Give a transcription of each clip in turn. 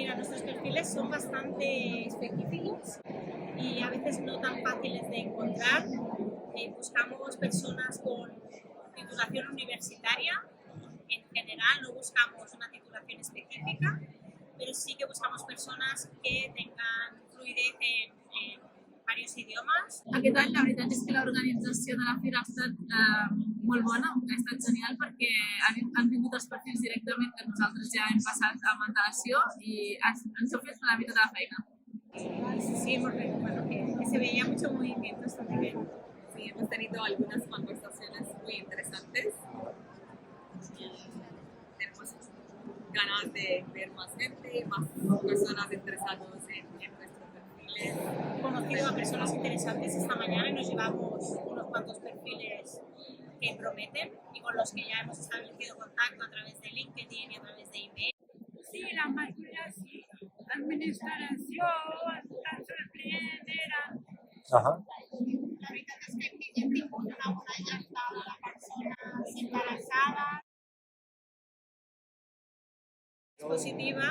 Mira, nuestros perfiles son bastante específicos y a veces no tan fáciles de encontrar. Buscamos personas con titulación universitaria. En general no buscamos una titulación específica, pero sí que buscamos persones que tengan fluidez en varios idiomes. Aquest any la veritat és que l'organització de la Fira ha estat molt bona, ha estat genial perquè han vingut els perfils directament que nosaltres ja hem passat amb antelació i ens heu fet la mitad de la feina. Sí, porque bueno, que se veía mucho movimiento esta primera. Sí, hemos tenido algunas conversaciones muy interesantes y tenemos ganas de ver más gente, más personas interesadas en nuestros perfiles. He conocido a personas interesantes esta mañana y nos llevamos unos cuantos perfiles que prometen y con los que ya hemos establecido contacto a través de LinkedIn y a través de email. Sí, la mayoría sí. Administración, tanto el cliente era. Ajá. La veritat és que hem tingut una bona llançada de persones interessades. Es positiva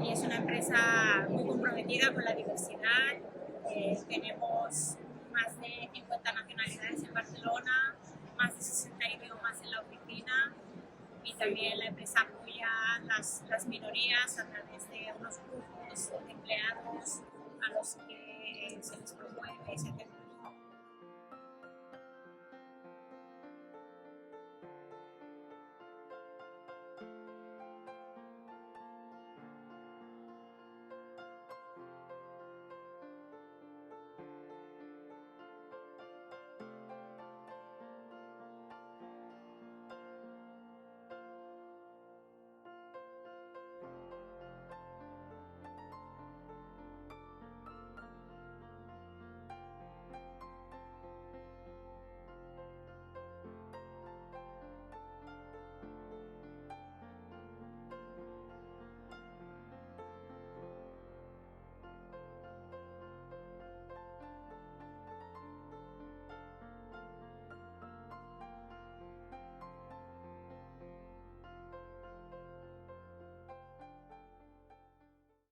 y es una empresa muy comprometida con la diversidad. Tenemos más de 50 nacionalidades en Barcelona, más de 60 idiomas en la oficina y también la empresa apoya las minorías a través de unos grupos de empleados a los que se les promueve y se